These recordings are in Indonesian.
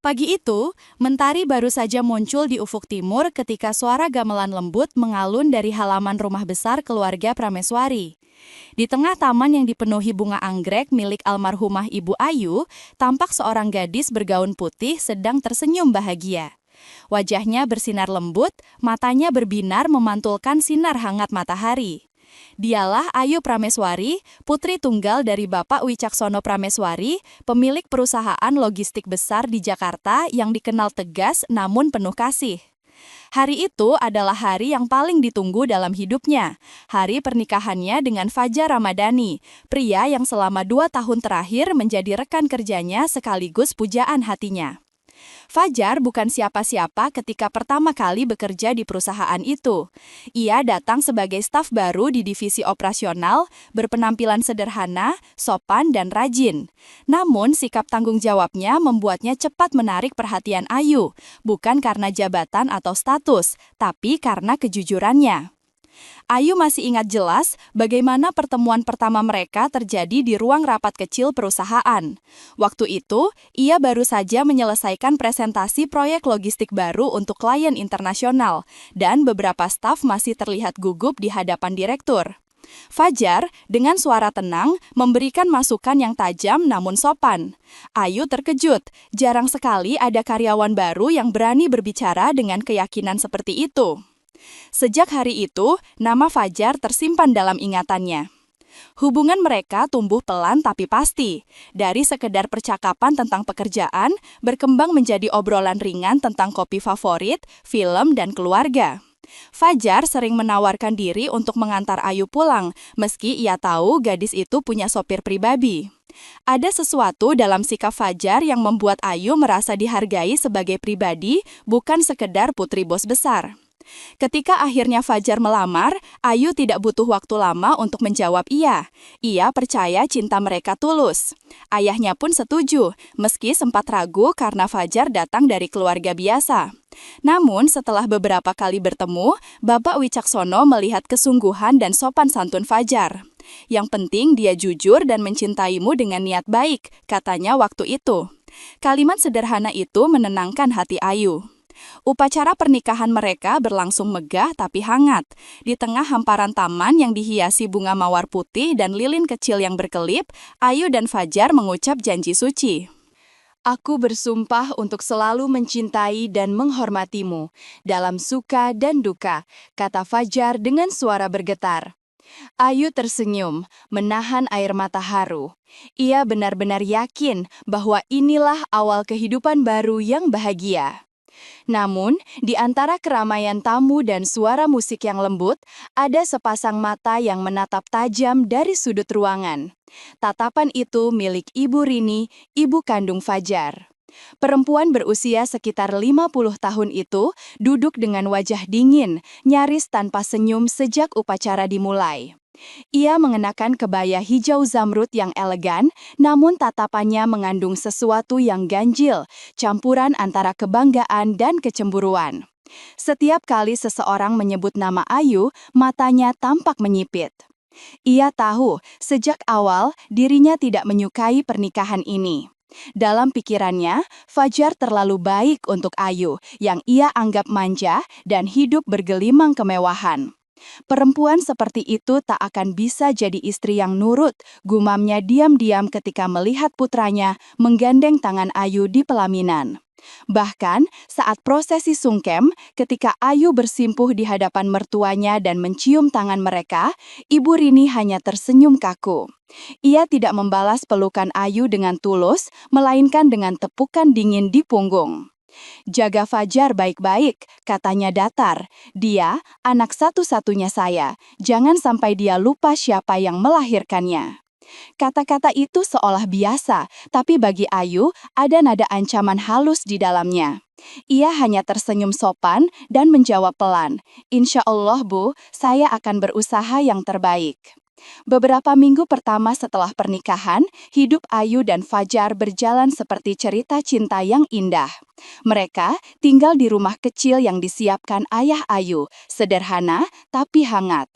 Pagi itu, mentari baru saja muncul di ufuk timur ketika suara gamelan lembut mengalun dari halaman rumah besar keluarga Prameswari. Di tengah taman yang dipenuhi bunga anggrek milik almarhumah Ibu Ayu, tampak seorang gadis bergaun putih sedang tersenyum bahagia. Wajahnya bersinar lembut, matanya berbinar memantulkan sinar hangat matahari. Dialah Ayu Prameswari, putri tunggal dari Bapak Wicaksono Prameswari, pemilik perusahaan logistik besar di Jakarta yang dikenal tegas namun penuh kasih. Hari itu adalah hari yang paling ditunggu dalam hidupnya, hari pernikahannya dengan Fajar Ramadhani, pria yang selama 2 tahun terakhir menjadi rekan kerjanya sekaligus pujaan hatinya. Fajar bukan siapa-siapa ketika pertama kali bekerja di perusahaan itu. Ia datang sebagai staf baru di divisi operasional, berpenampilan sederhana, sopan, dan rajin. Namun, sikap tanggung jawabnya membuatnya cepat menarik perhatian Ayu, bukan karena jabatan atau status, tapi karena kejujurannya. Ayu masih ingat jelas bagaimana pertemuan pertama mereka terjadi di ruang rapat kecil perusahaan. Waktu itu, ia baru saja menyelesaikan presentasi proyek logistik baru untuk klien internasional, dan beberapa staf masih terlihat gugup di hadapan direktur. Fajar, dengan suara tenang, memberikan masukan yang tajam namun sopan. Ayu terkejut, jarang sekali ada karyawan baru yang berani berbicara dengan keyakinan seperti itu. Sejak hari itu, nama Fajar tersimpan dalam ingatannya. Hubungan mereka tumbuh pelan tapi pasti. Dari sekedar percakapan tentang pekerjaan, berkembang menjadi obrolan ringan tentang kopi favorit, film, dan keluarga. Fajar sering menawarkan diri untuk mengantar Ayu pulang, meski ia tahu gadis itu punya sopir pribadi. Ada sesuatu dalam sikap Fajar yang membuat Ayu merasa dihargai sebagai pribadi, bukan sekedar putri bos besar. Ketika akhirnya Fajar melamar, Ayu tidak butuh waktu lama untuk menjawab iya. Ia percaya cinta mereka tulus. Ayahnya pun setuju, meski sempat ragu karena Fajar datang dari keluarga biasa. Namun, setelah beberapa kali bertemu, Bapak Wicaksono melihat kesungguhan dan sopan santun Fajar. Yang penting dia jujur dan mencintaimu dengan niat baik, katanya waktu itu. Kalimat sederhana itu menenangkan hati Ayu. Upacara pernikahan mereka berlangsung megah tapi hangat. Di tengah hamparan taman yang dihiasi bunga mawar putih dan lilin kecil yang berkelip, Ayu dan Fajar mengucap janji suci. Aku bersumpah untuk selalu mencintai dan menghormatimu, dalam suka dan duka, kata Fajar dengan suara bergetar. Ayu tersenyum, menahan air mata haru. Ia benar-benar yakin bahwa inilah awal kehidupan baru yang bahagia. Namun, di antara keramaian tamu dan suara musik yang lembut, ada sepasang mata yang menatap tajam dari sudut ruangan. Tatapan itu milik Ibu Rini, ibu kandung Fajar. Perempuan berusia sekitar 50 tahun itu duduk dengan wajah dingin, nyaris tanpa senyum sejak upacara dimulai. Ia mengenakan kebaya hijau zamrud yang elegan, namun tatapannya mengandung sesuatu yang ganjil, campuran antara kebanggaan dan kecemburuan. Setiap kali seseorang menyebut nama Ayu, matanya tampak menyipit. Ia tahu sejak awal dirinya tidak menyukai pernikahan ini. Dalam pikirannya, Fajar terlalu baik untuk Ayu, yang ia anggap manja dan hidup bergelimang kemewahan. Perempuan seperti itu tak akan bisa jadi istri yang nurut, gumamnya diam-diam ketika melihat putranya menggandeng tangan Ayu di pelaminan. Bahkan, saat prosesi sungkem, ketika Ayu bersimpuh di hadapan mertuanya dan mencium tangan mereka, Ibu Rini hanya tersenyum kaku. Ia tidak membalas pelukan Ayu dengan tulus, melainkan dengan tepukan dingin di punggung. Jaga Fajar baik-baik, katanya datar. Dia, anak satu-satunya saya. Jangan sampai dia lupa siapa yang melahirkannya. Kata-kata itu seolah biasa, tapi bagi Ayu ada nada ancaman halus di dalamnya. Ia hanya tersenyum sopan dan menjawab pelan, "Insya Allah, Bu, saya akan berusaha yang terbaik." Beberapa minggu pertama setelah pernikahan, hidup Ayu dan Fajar berjalan seperti cerita cinta yang indah. Mereka tinggal di rumah kecil yang disiapkan ayah Ayu, sederhana tapi hangat.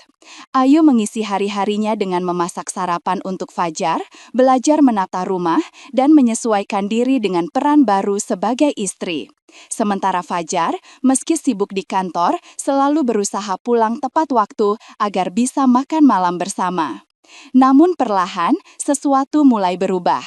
Ayu mengisi hari-harinya dengan memasak sarapan untuk Fajar, belajar menata rumah, dan menyesuaikan diri dengan peran baru sebagai istri. Sementara Fajar, meski sibuk di kantor, selalu berusaha pulang tepat waktu agar bisa makan malam bersama. Namun perlahan, sesuatu mulai berubah.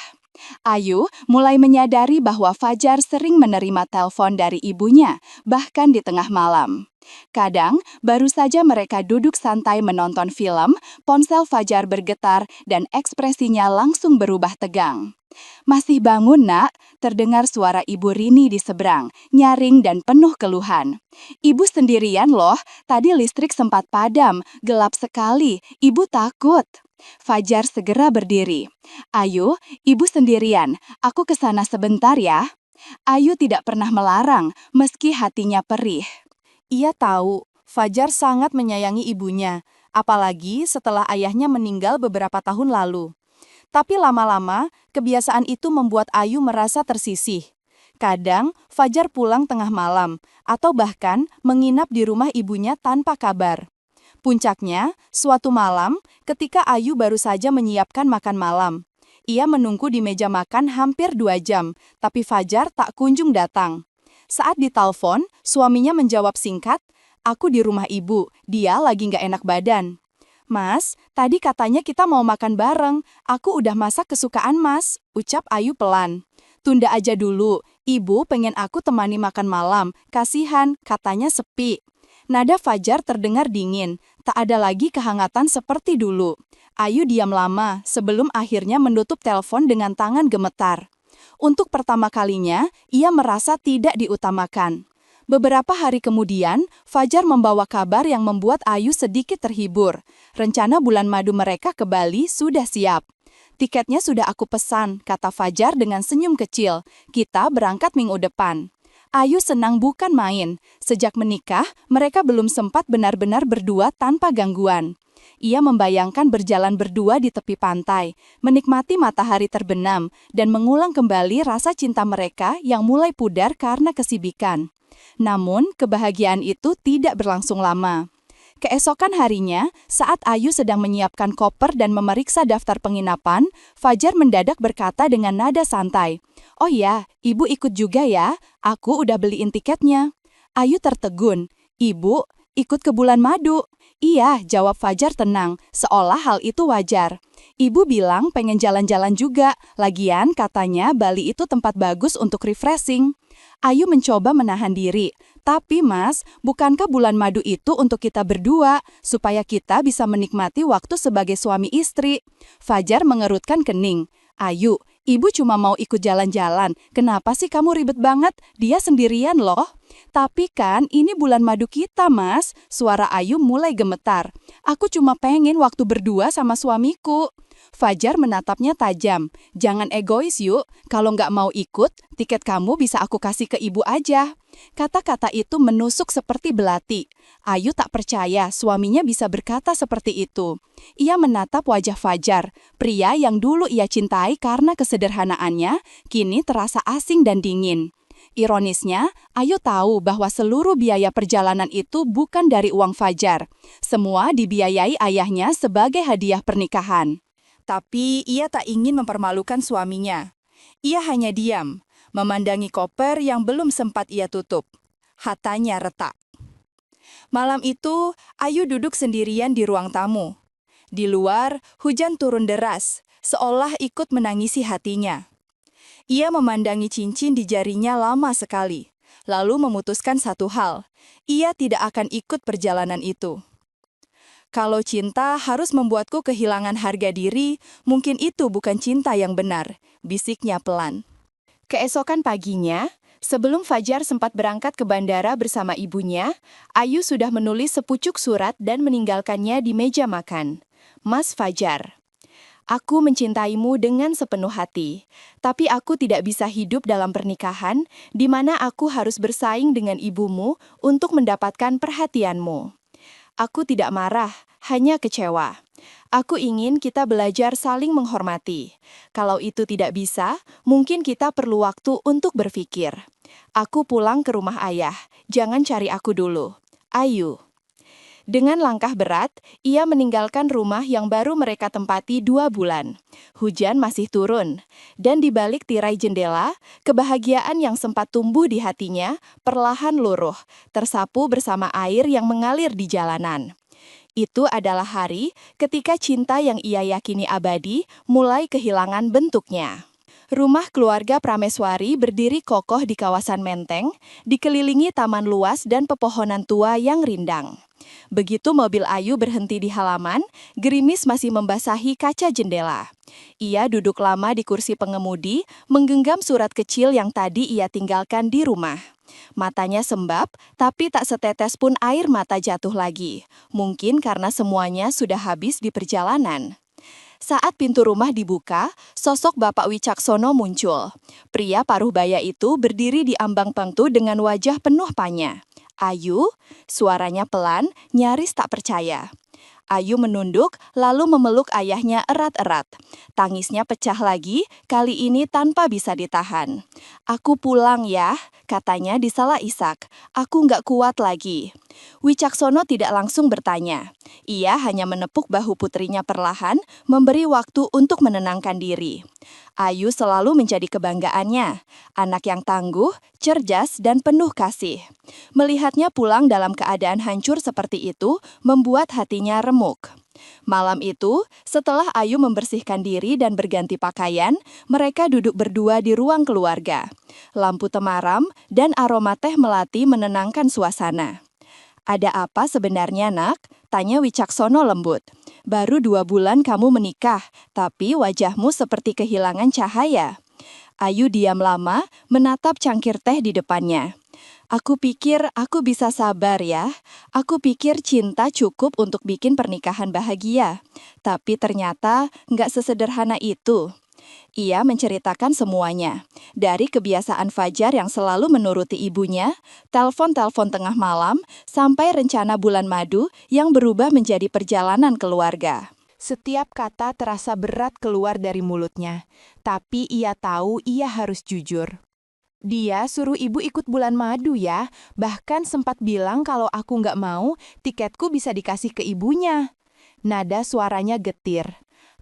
Ayu mulai menyadari bahwa Fajar sering menerima telepon dari ibunya, bahkan di tengah malam. Kadang, baru saja mereka duduk santai menonton film, ponsel Fajar bergetar dan ekspresinya langsung berubah tegang. "Masih bangun, Nak?" Terdengar suara Ibu Rini di seberang, nyaring dan penuh keluhan. "Ibu sendirian loh, tadi listrik sempat padam, gelap sekali, Ibu takut." Fajar segera berdiri. "Ayu, Ibu sendirian, aku ke sana sebentar ya." Ayu tidak pernah melarang, meski hatinya perih. Ia tahu, Fajar sangat menyayangi ibunya, apalagi setelah ayahnya meninggal beberapa tahun lalu. Tapi lama-lama, kebiasaan itu membuat Ayu merasa tersisih. Kadang, Fajar pulang tengah malam, atau bahkan menginap di rumah ibunya tanpa kabar. Puncaknya, suatu malam, ketika Ayu baru saja menyiapkan makan malam. Ia menunggu di meja makan hampir 2 jam, tapi Fajar tak kunjung datang. Saat ditelepon, suaminya menjawab singkat, "Aku di rumah ibu, dia lagi nggak enak badan." "Mas, tadi katanya kita mau makan bareng, aku udah masak kesukaan Mas," ucap Ayu pelan. "Tunda aja dulu, ibu pengen aku temani makan malam, kasihan, katanya sepi." Nada Fajar terdengar dingin, tak ada lagi kehangatan seperti dulu. Ayu diam lama sebelum akhirnya menutup telepon dengan tangan gemetar. Untuk pertama kalinya, ia merasa tidak diutamakan. Beberapa hari kemudian, Fajar membawa kabar yang membuat Ayu sedikit terhibur. Rencana bulan madu mereka ke Bali sudah siap. "Tiketnya sudah aku pesan," kata Fajar dengan senyum kecil. "Kita berangkat minggu depan." Ayu senang bukan main. Sejak menikah, mereka belum sempat benar-benar berdua tanpa gangguan. Ia membayangkan berjalan berdua di tepi pantai, menikmati matahari terbenam, dan mengulang kembali rasa cinta mereka yang mulai pudar karena kesibukan. Namun, kebahagiaan itu tidak berlangsung lama. Keesokan harinya, saat Ayu sedang menyiapkan koper dan memeriksa daftar penginapan, Fajar mendadak berkata dengan nada santai, "Oh ya, Ibu ikut juga ya, aku udah beliin tiketnya." Ayu tertegun, "Ibu, ikut ke bulan madu?" "Iya," jawab Fajar tenang, seolah hal itu wajar. "Ibu bilang pengen jalan-jalan juga, lagian katanya Bali itu tempat bagus untuk refreshing." Ayu mencoba menahan diri. "Tapi Mas, bukankah bulan madu itu untuk kita berdua, supaya kita bisa menikmati waktu sebagai suami istri?" Fajar mengerutkan kening. "Ayu, Ibu cuma mau ikut jalan-jalan. Kenapa sih kamu ribet banget? Dia sendirian loh." "Tapi kan ini bulan madu kita, Mas." Suara Ayu mulai gemetar. "Aku cuma pengen waktu berdua sama suamiku." Fajar menatapnya tajam. "Jangan egois yuk, kalau nggak mau ikut, tiket kamu bisa aku kasih ke ibu aja." Kata-kata itu menusuk seperti belati. Ayu tak percaya suaminya bisa berkata seperti itu. Ia menatap wajah Fajar, pria yang dulu ia cintai karena kesederhanaannya, kini terasa asing dan dingin. Ironisnya, Ayu tahu bahwa seluruh biaya perjalanan itu bukan dari uang Fajar. Semua dibiayai ayahnya sebagai hadiah pernikahan. Tapi ia tak ingin mempermalukan suaminya. Ia hanya diam, memandangi koper yang belum sempat ia tutup. Hatanya retak. Malam itu, Ayu duduk sendirian di ruang tamu. Di luar, hujan turun deras, seolah ikut menangisi hatinya. Ia memandangi cincin di jarinya lama sekali, lalu memutuskan satu hal, ia tidak akan ikut perjalanan itu. "Kalau cinta harus membuatku kehilangan harga diri, mungkin itu bukan cinta yang benar," bisiknya pelan. Keesokan paginya, sebelum Fajar sempat berangkat ke bandara bersama ibunya, Ayu sudah menulis sepucuk surat dan meninggalkannya di meja makan. "Mas Fajar, aku mencintaimu dengan sepenuh hati, tapi aku tidak bisa hidup dalam pernikahan di mana aku harus bersaing dengan ibumu untuk mendapatkan perhatianmu. Aku tidak marah, hanya kecewa. Aku ingin kita belajar saling menghormati. Kalau itu tidak bisa, mungkin kita perlu waktu untuk berpikir. Aku pulang ke rumah ayah. Jangan cari aku dulu. Ayu. Dengan langkah berat, ia meninggalkan rumah yang baru mereka tempati 2 bulan. Hujan masih turun, dan di balik tirai jendela, kebahagiaan yang sempat tumbuh di hatinya perlahan luruh, tersapu bersama air yang mengalir di jalanan. Itu adalah hari ketika cinta yang ia yakini abadi mulai kehilangan bentuknya. Rumah keluarga Prameswari berdiri kokoh di kawasan Menteng, dikelilingi taman luas dan pepohonan tua yang rindang. Begitu mobil Ayu berhenti di halaman, gerimis masih membasahi kaca jendela. Ia duduk lama di kursi pengemudi, menggenggam surat kecil yang tadi ia tinggalkan di rumah. Matanya sembab, tapi tak setetes pun air mata jatuh lagi. Mungkin karena semuanya sudah habis di perjalanan. Saat pintu rumah dibuka, sosok Bapak Wicaksono muncul. Pria paruh baya itu berdiri di ambang pintu dengan wajah penuh panya. Ayu, suaranya pelan, nyaris tak percaya. Ayu menunduk, lalu memeluk ayahnya erat-erat. Tangisnya pecah lagi, kali ini tanpa bisa ditahan. "Aku pulang ya," katanya disalah isak. "Aku nggak kuat lagi." Wicaksono tidak langsung bertanya. Ia hanya menepuk bahu putrinya perlahan, memberi waktu untuk menenangkan diri. Ayu selalu menjadi kebanggaannya, anak yang tangguh, cerdas, dan penuh kasih. Melihatnya pulang dalam keadaan hancur seperti itu, membuat hatinya remuk. Malam itu, setelah Ayu membersihkan diri dan berganti pakaian, mereka duduk berdua di ruang keluarga. Lampu temaram dan aroma teh melati menenangkan suasana. "Ada apa sebenarnya, Nak?" tanya Wicaksono lembut. "Baru 2 bulan kamu menikah, tapi wajahmu seperti kehilangan cahaya." Ayu diam lama, menatap cangkir teh di depannya. "Aku pikir aku bisa sabar ya. Aku pikir cinta cukup untuk bikin pernikahan bahagia. Tapi ternyata nggak sesederhana itu." Ia menceritakan semuanya, dari kebiasaan Fajar yang selalu menuruti ibunya, telepon-telepon tengah malam, sampai rencana bulan madu yang berubah menjadi perjalanan keluarga. Setiap kata terasa berat keluar dari mulutnya, tapi ia tahu ia harus jujur. Dia suruh ibu ikut bulan madu ya, bahkan sempat bilang kalau aku nggak mau, tiketku bisa dikasih ke ibunya. Nada suaranya getir.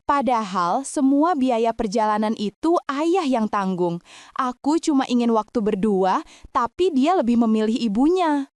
Padahal semua biaya perjalanan itu ayah yang tanggung. Aku cuma ingin waktu berdua, tapi dia lebih memilih ibunya.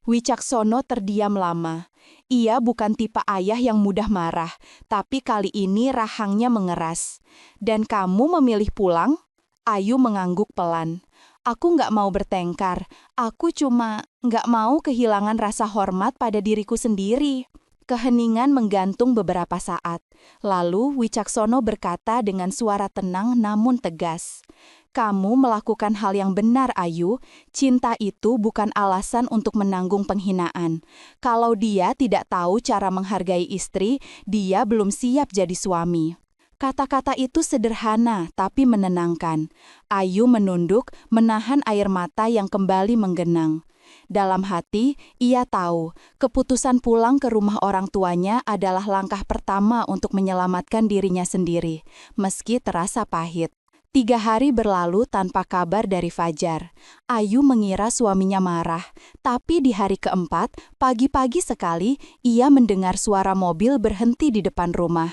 Wicaksono terdiam lama. Ia bukan tipe ayah yang mudah marah, tapi kali ini rahangnya mengeras. "Dan kamu memilih pulang?" Ayu mengangguk pelan. "Aku nggak mau bertengkar, aku cuma nggak mau kehilangan rasa hormat pada diriku sendiri." Keheningan menggantung beberapa saat. Lalu Wicaksono berkata dengan suara tenang namun tegas. "Kamu melakukan hal yang benar, Ayu. Cinta itu bukan alasan untuk menanggung penghinaan. Kalau dia tidak tahu cara menghargai istri, dia belum siap jadi suami." Kata-kata itu sederhana tapi menenangkan. Ayu menunduk, menahan air mata yang kembali menggenang. Dalam hati, ia tahu keputusan pulang ke rumah orang tuanya adalah langkah pertama untuk menyelamatkan dirinya sendiri, meski terasa pahit. 3 hari berlalu tanpa kabar dari Fajar. Ayu mengira suaminya marah, tapi di hari keempat, pagi-pagi sekali, ia mendengar suara mobil berhenti di depan rumah.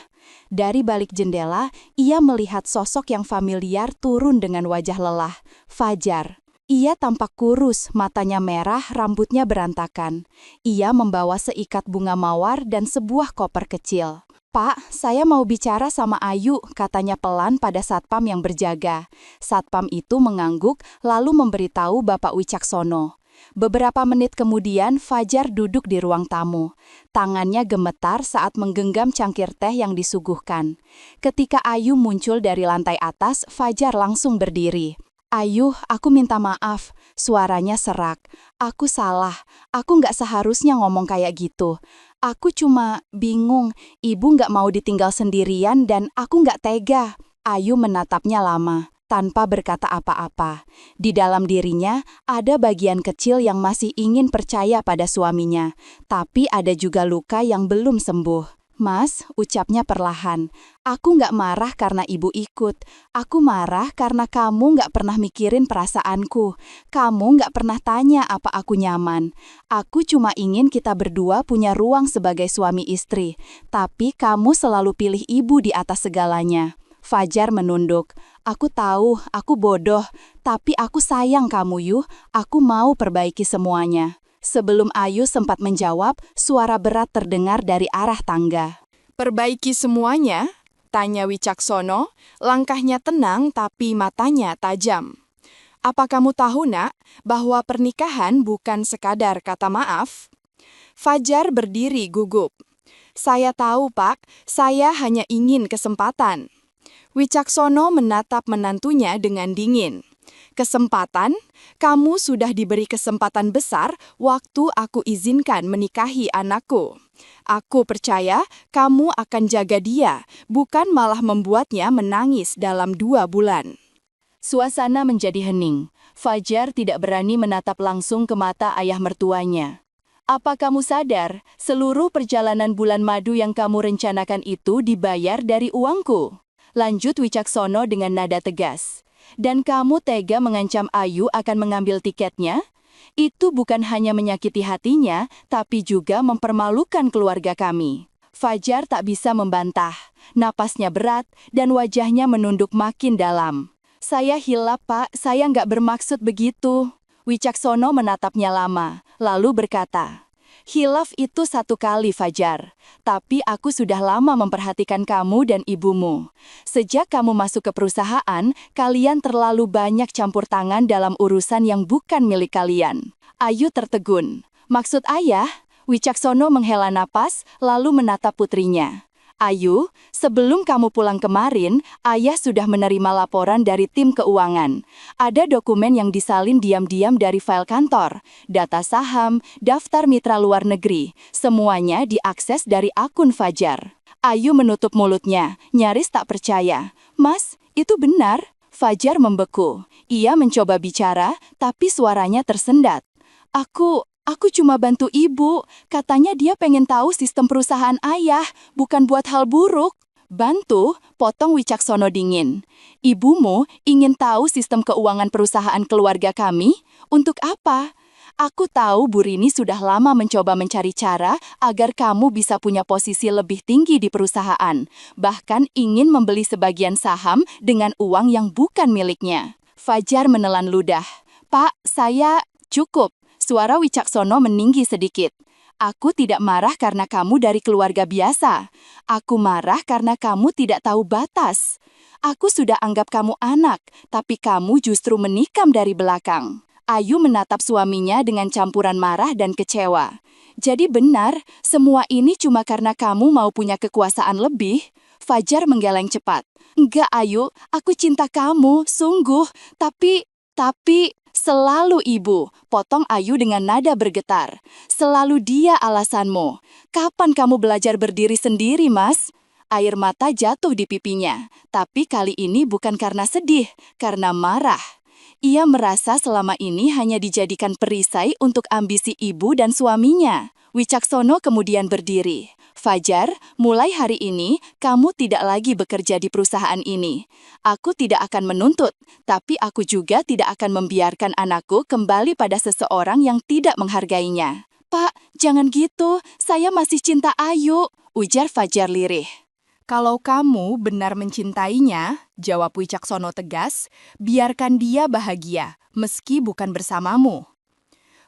Dari balik jendela, ia melihat sosok yang familiar turun dengan wajah lelah. Fajar. Ia tampak kurus, matanya merah, rambutnya berantakan. Ia membawa seikat bunga mawar dan sebuah koper kecil. "Pak, saya mau bicara sama Ayu," katanya pelan pada satpam yang berjaga. Satpam itu mengangguk, lalu memberitahu Bapak Wicaksono. Beberapa menit kemudian, Fajar duduk di ruang tamu. Tangannya gemetar saat menggenggam cangkir teh yang disuguhkan. Ketika Ayu muncul dari lantai atas, Fajar langsung berdiri. "Ayu, aku minta maaf." Suaranya serak. "Aku salah. Aku nggak seharusnya ngomong kayak gitu. Aku cuma bingung. Ibu nggak mau ditinggal sendirian dan aku nggak tega." Ayu menatapnya lama, tanpa berkata apa-apa. Di dalam dirinya, ada bagian kecil yang masih ingin percaya pada suaminya. Tapi ada juga luka yang belum sembuh. Mas, ucapnya perlahan. Aku nggak marah karena ibu ikut. Aku marah karena kamu nggak pernah mikirin perasaanku. Kamu nggak pernah tanya apa aku nyaman. Aku cuma ingin kita berdua punya ruang sebagai suami istri. Tapi kamu selalu pilih ibu di atas segalanya. Fajar menunduk. Aku tahu, aku bodoh. Tapi aku sayang kamu, Yuh. Aku mau perbaiki semuanya. Sebelum Ayu sempat menjawab, suara berat terdengar dari arah tangga. Perbaiki semuanya? Tanya Wicaksono, langkahnya tenang tapi matanya tajam. Apa kamu tahu, Nak, bahwa pernikahan bukan sekadar kata maaf? Fajar berdiri gugup. Saya tahu, Pak, saya hanya ingin kesempatan. Wicaksono menatap menantunya dengan dingin. Kesempatan? Kamu sudah diberi kesempatan besar waktu aku izinkan menikahi anakku. Aku percaya kamu akan jaga dia, bukan malah membuatnya menangis dalam 2 bulan. Suasana menjadi hening. Fajar tidak berani menatap langsung ke mata ayah mertuanya. Apa kamu sadar, seluruh perjalanan bulan madu yang kamu rencanakan itu dibayar dari uangku? Lanjut Wicaksono dengan nada tegas. Dan kamu tega mengancam Ayu akan mengambil tiketnya? Itu bukan hanya menyakiti hatinya, tapi juga mempermalukan keluarga kami. Fajar tak bisa membantah. Napasnya berat dan wajahnya menunduk makin dalam. Saya hilap, Pak. Saya nggak bermaksud begitu. Wicaksono menatapnya lama, lalu berkata, hilaf itu 1 kali, Fajar. Tapi aku sudah lama memperhatikan kamu dan ibumu. Sejak kamu masuk ke perusahaan, kalian terlalu banyak campur tangan dalam urusan yang bukan milik kalian. Ayu tertegun. Maksud ayah? Wicaksono menghela napas, lalu menatap putrinya. Ayu, sebelum kamu pulang kemarin, ayah sudah menerima laporan dari tim keuangan. Ada dokumen yang disalin diam-diam dari file kantor, data saham, daftar mitra luar negeri. Semuanya diakses dari akun Fajar. Ayu menutup mulutnya, nyaris tak percaya. Mas, itu benar? Fajar membeku. Ia mencoba bicara, tapi suaranya tersendat. Aku cuma bantu ibu. Katanya dia pengen tahu sistem perusahaan ayah, bukan buat hal buruk. Bantu, potong Wicaksono dingin. Ibumu ingin tahu sistem keuangan perusahaan keluarga kami? Untuk apa? Aku tahu Bu Rini sudah lama mencoba mencari cara agar kamu bisa punya posisi lebih tinggi di perusahaan. Bahkan ingin membeli sebagian saham dengan uang yang bukan miliknya. Fajar menelan ludah. Pak, saya... Cukup. Suara Wicaksono meninggi sedikit. Aku tidak marah karena kamu dari keluarga biasa. Aku marah karena kamu tidak tahu batas. Aku sudah anggap kamu anak, tapi kamu justru menikam dari belakang. Ayu menatap suaminya dengan campuran marah dan kecewa. Jadi benar, semua ini cuma karena kamu mau punya kekuasaan lebih? Fajar menggeleng cepat. Enggak, Ayu, aku cinta kamu, sungguh. Tapi... Selalu ibu, potong Ayu dengan nada bergetar. Selalu dia alasanmu. Kapan kamu belajar berdiri sendiri, Mas? Air mata jatuh di pipinya. Tapi kali ini bukan karena sedih, karena marah. Ia merasa selama ini hanya dijadikan perisai untuk ambisi ibu dan suaminya. Wicaksono kemudian berdiri. Fajar, mulai hari ini, kamu tidak lagi bekerja di perusahaan ini. Aku tidak akan menuntut, tapi aku juga tidak akan membiarkan anakku kembali pada seseorang yang tidak menghargainya. Pak, jangan gitu, saya masih cinta Ayu, ujar Fajar lirih. Kalau kamu benar mencintainya, jawab Wicaksono tegas, biarkan dia bahagia, meski bukan bersamamu.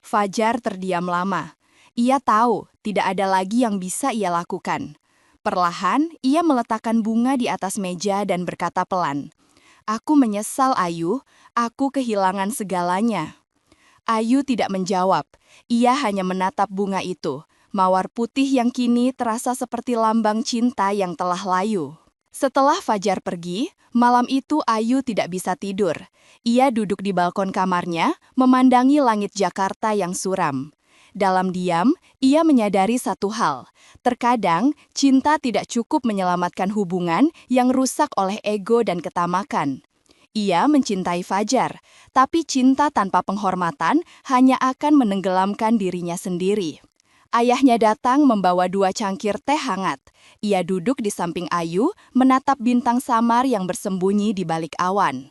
Fajar terdiam lama. Ia tahu tidak ada lagi yang bisa ia lakukan. Perlahan, ia meletakkan bunga di atas meja dan berkata pelan, "Aku menyesal, Ayu. Aku kehilangan segalanya." Ayu tidak menjawab. Ia hanya menatap bunga itu. Mawar putih yang kini terasa seperti lambang cinta yang telah layu. Setelah Fajar pergi, malam itu Ayu tidak bisa tidur. Ia duduk di balkon kamarnya, memandangi langit Jakarta yang suram. Dalam diam, ia menyadari satu hal. Terkadang, cinta tidak cukup menyelamatkan hubungan yang rusak oleh ego dan ketamakan. Ia mencintai Fajar, tapi cinta tanpa penghormatan hanya akan menenggelamkan dirinya sendiri. Ayahnya datang membawa 2 cangkir teh hangat. Ia duduk di samping Ayu, menatap bintang samar yang bersembunyi di balik awan.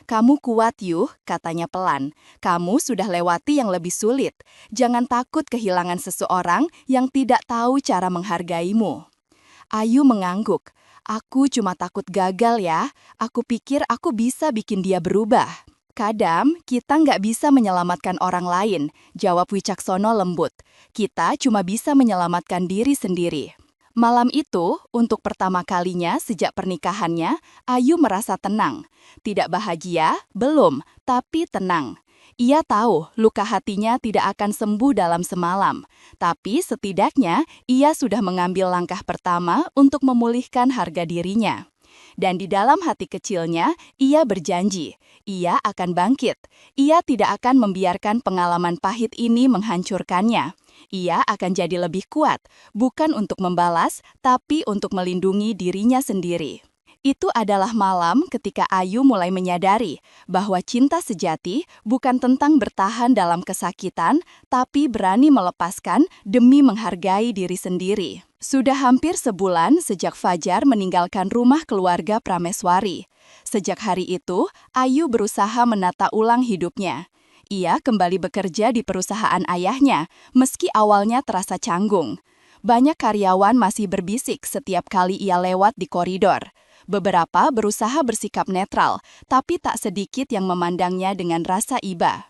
"Kamu kuat, Yuh," katanya pelan. "Kamu sudah lewati yang lebih sulit. Jangan takut kehilangan seseorang yang tidak tahu cara menghargaimu." Ayu mengangguk. "Aku cuma takut gagal ya. Aku pikir aku bisa bikin dia berubah." "Kadang, kita nggak bisa menyelamatkan orang lain," jawab Wicaksono lembut. "Kita cuma bisa menyelamatkan diri sendiri." Malam itu, untuk pertama kalinya sejak pernikahannya, Ayu merasa tenang. Tidak bahagia, belum, tapi tenang. Ia tahu luka hatinya tidak akan sembuh dalam semalam, tapi setidaknya ia sudah mengambil langkah pertama untuk memulihkan harga dirinya. Dan di dalam hati kecilnya, ia berjanji, ia akan bangkit. Ia tidak akan membiarkan pengalaman pahit ini menghancurkannya. Ia akan jadi lebih kuat, bukan untuk membalas, tapi untuk melindungi dirinya sendiri. Itu adalah malam ketika Ayu mulai menyadari bahwa cinta sejati bukan tentang bertahan dalam kesakitan, tapi berani melepaskan demi menghargai diri sendiri. Sudah hampir sebulan sejak Fajar meninggalkan rumah keluarga Prameswari. Sejak hari itu, Ayu berusaha menata ulang hidupnya. Ia kembali bekerja di perusahaan ayahnya, meski awalnya terasa canggung. Banyak karyawan masih berbisik setiap kali ia lewat di koridor. Beberapa berusaha bersikap netral, tapi tak sedikit yang memandangnya dengan rasa iba.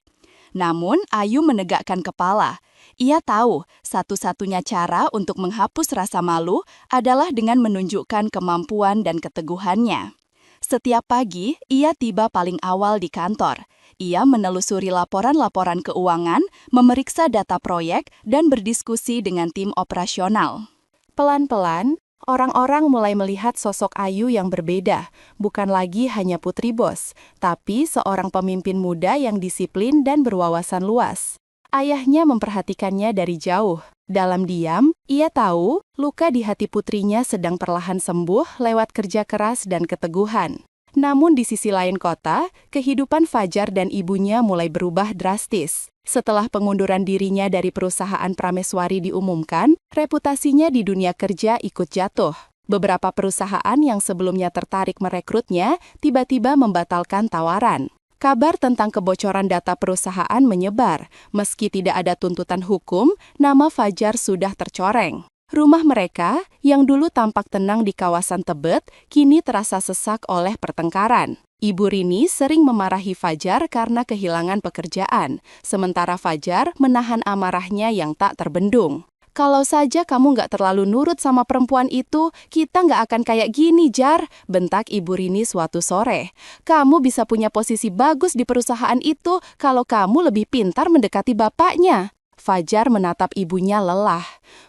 Namun, Ayu menegakkan kepala. Ia tahu satu-satunya cara untuk menghapus rasa malu adalah dengan menunjukkan kemampuan dan keteguhannya. Setiap pagi, ia tiba paling awal di kantor. Ia menelusuri laporan-laporan keuangan, memeriksa data proyek, dan berdiskusi dengan tim operasional. Pelan-pelan, orang-orang mulai melihat sosok Ayu yang berbeda, bukan lagi hanya putri bos, tapi seorang pemimpin muda yang disiplin dan berwawasan luas. Ayahnya memperhatikannya dari jauh. Dalam diam, ia tahu luka di hati putrinya sedang perlahan sembuh lewat kerja keras dan keteguhan. Namun di sisi lain kota, kehidupan Fajar dan ibunya mulai berubah drastis. Setelah pengunduran dirinya dari perusahaan Prameswari diumumkan, reputasinya di dunia kerja ikut jatuh. Beberapa perusahaan yang sebelumnya tertarik merekrutnya tiba-tiba membatalkan tawaran. Kabar tentang kebocoran data perusahaan menyebar. Meski tidak ada tuntutan hukum, nama Fajar sudah tercoreng. Rumah mereka, yang dulu tampak tenang di kawasan Tebet, kini terasa sesak oleh pertengkaran. Ibu Rini sering memarahi Fajar karena kehilangan pekerjaan, sementara Fajar menahan amarahnya yang tak terbendung. "Kalau saja kamu nggak terlalu nurut sama perempuan itu, kita nggak akan kayak gini, Jar," bentak Ibu Rini suatu sore. "Kamu bisa punya posisi bagus di perusahaan itu kalau kamu lebih pintar mendekati bapaknya." Fajar menatap ibunya lelah.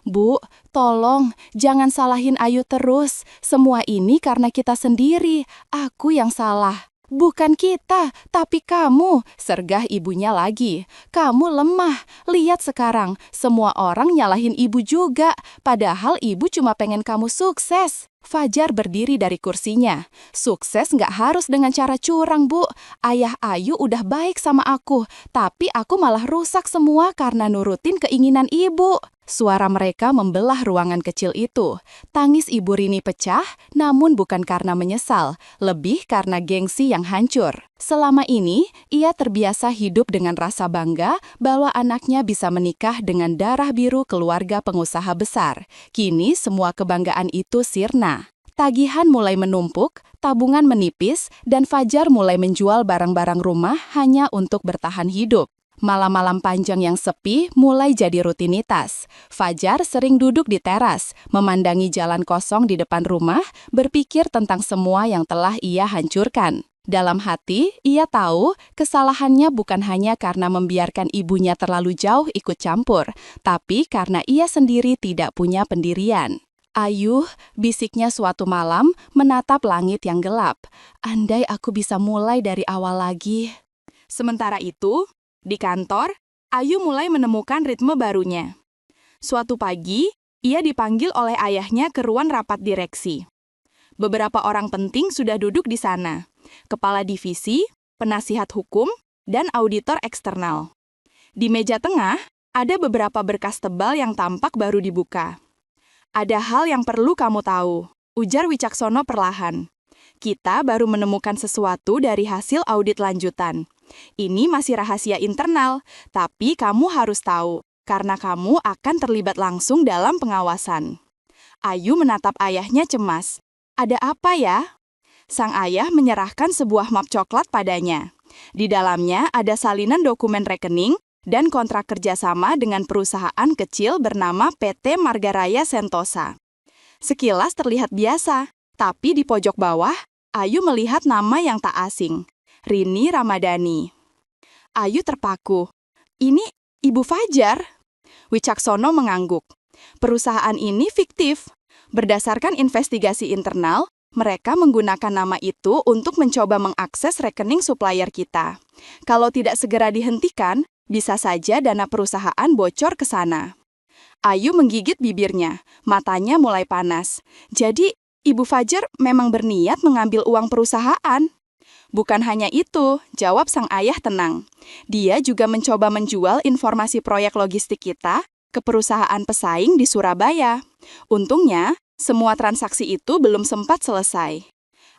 "Bu, tolong, jangan salahin Ayu terus. Semua ini karena kita sendiri. Aku yang salah." "Bukan kita, tapi kamu," sergah ibunya lagi. "Kamu lemah. Lihat sekarang, semua orang nyalahin ibu juga. Padahal ibu cuma pengen kamu sukses." Fajar berdiri dari kursinya. "Sukses nggak harus dengan cara curang, Bu. Ayah Ayu udah baik sama aku, tapi aku malah rusak semua karena nurutin keinginan ibu." Suara mereka membelah ruangan kecil itu. Tangis Ibu Rini pecah, namun bukan karena menyesal, lebih karena gengsi yang hancur. Selama ini, ia terbiasa hidup dengan rasa bangga bahwa anaknya bisa menikah dengan darah biru keluarga pengusaha besar. Kini semua kebanggaan itu sirna. Tagihan mulai menumpuk, tabungan menipis, dan Fajar mulai menjual barang-barang rumah hanya untuk bertahan hidup. Malam-malam panjang yang sepi mulai jadi rutinitas. Fajar sering duduk di teras, memandangi jalan kosong di depan rumah, berpikir tentang semua yang telah ia hancurkan. Dalam hati, ia tahu kesalahannya bukan hanya karena membiarkan ibunya terlalu jauh ikut campur, tapi karena ia sendiri tidak punya pendirian. "Ayu," bisiknya suatu malam menatap langit yang gelap. "Andai aku bisa mulai dari awal lagi." Sementara itu, di kantor, Ayu mulai menemukan ritme barunya. Suatu pagi, ia dipanggil oleh ayahnya ke ruang rapat direksi. Beberapa orang penting sudah duduk di sana. Kepala divisi, penasihat hukum, dan auditor eksternal. Di meja tengah, Ada beberapa berkas tebal yang tampak baru dibuka. Ada hal yang perlu kamu tahu, ujar Wicaksono perlahan. Kita baru menemukan sesuatu dari hasil audit lanjutan. Ini masih rahasia internal, tapi kamu harus tahu, karena kamu akan terlibat langsung dalam pengawasan. Ayu menatap ayahnya cemas. Ada apa ya? Sang ayah menyerahkan sebuah map coklat padanya. Di dalamnya ada salinan dokumen rekening dan kontrak kerjasama dengan perusahaan kecil bernama PT Margaraya Sentosa. Sekilas terlihat biasa, tapi di pojok bawah, Ayu melihat nama yang tak asing, Rini Ramadhani. Ayu terpaku. Ini Ibu Fajar? Wicaksono mengangguk. Perusahaan ini fiktif. Berdasarkan investigasi internal, mereka menggunakan nama itu untuk mencoba mengakses rekening supplier kita. Kalau tidak segera dihentikan, bisa saja dana perusahaan bocor ke sana. Ayu menggigit bibirnya, matanya mulai panas. Jadi, Ibu Fajar memang berniat mengambil uang perusahaan? Bukan hanya itu, jawab sang ayah tenang. Dia juga mencoba menjual informasi proyek logistik kita ke perusahaan pesaing di Surabaya. Untungnya, semua transaksi itu belum sempat selesai.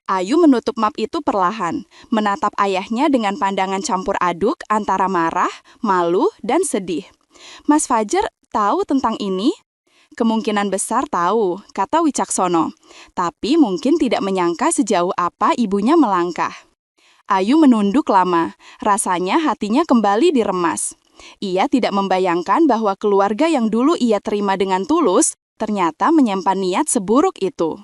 Ayu menutup map itu perlahan, menatap ayahnya dengan pandangan campur aduk antara marah, malu, dan sedih. Mas Fajar tahu tentang ini? Kemungkinan besar tahu, kata Wicaksono. Tapi mungkin tidak menyangka sejauh apa ibunya melangkah. Ayu menunduk lama, rasanya hatinya kembali diremas. Ia tidak membayangkan bahwa keluarga yang dulu ia terima dengan tulus, ternyata menyimpan niat seburuk itu.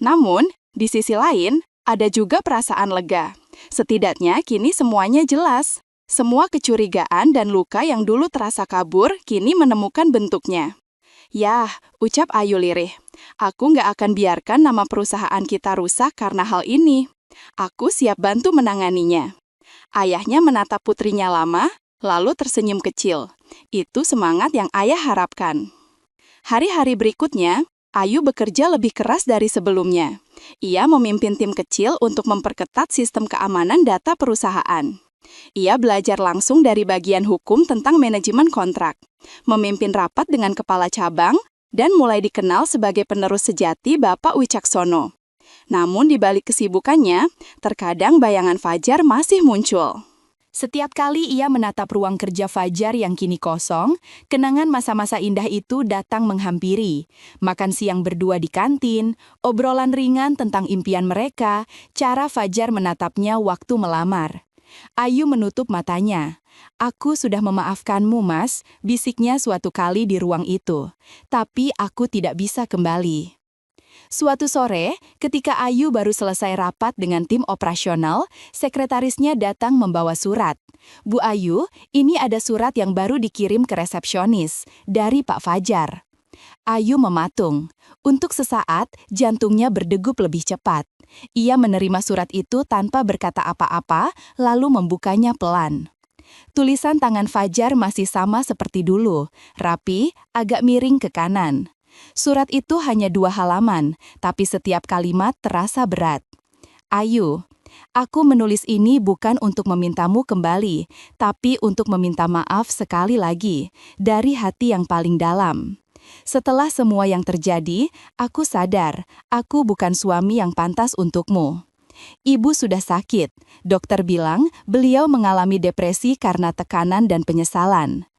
Namun, di sisi lain, ada juga perasaan lega. Setidaknya kini semuanya jelas. Semua kecurigaan dan luka yang dulu terasa kabur, kini menemukan bentuknya. Yah, ucap Ayu lirih. Aku nggak akan biarkan nama perusahaan kita rusak karena hal ini. Aku siap bantu menanganinya. Ayahnya menatap putrinya lama, lalu tersenyum kecil. Itu semangat yang ayah harapkan. Hari-hari berikutnya, Ayu bekerja lebih keras dari sebelumnya. Ia memimpin tim kecil untuk memperketat sistem keamanan data perusahaan. Ia belajar langsung dari bagian hukum tentang manajemen kontrak, memimpin rapat dengan kepala cabang, dan mulai dikenal sebagai penerus sejati Bapak Wicaksono. Namun di balik kesibukannya, terkadang bayangan Fajar masih muncul. Setiap kali ia menatap ruang kerja Fajar yang kini kosong, kenangan masa-masa indah itu datang menghampiri. Makan siang berdua di kantin, obrolan ringan tentang impian mereka, cara Fajar menatapnya waktu melamar. Ayu menutup matanya. Aku sudah memaafkanmu, Mas, bisiknya suatu kali di ruang itu. Tapi aku tidak bisa kembali. Suatu sore, ketika Ayu baru selesai rapat dengan tim operasional, sekretarisnya datang membawa surat. Bu Ayu, ini ada surat yang baru dikirim ke resepsionis, dari Pak Fajar. Ayu mematung. Untuk sesaat, jantungnya berdegup lebih cepat. Ia menerima surat itu tanpa berkata apa-apa, lalu membukanya pelan. Tulisan tangan Fajar masih sama seperti dulu, rapi, agak miring ke kanan. Surat itu hanya 2 halaman, tapi setiap kalimat terasa berat. Ayu, aku menulis ini bukan untuk memintamu kembali, tapi untuk meminta maaf sekali lagi, dari hati yang paling dalam. Setelah semua yang terjadi, aku sadar, aku bukan suami yang pantas untukmu. Ibu sudah sakit, dokter bilang beliau mengalami depresi karena tekanan dan penyesalan.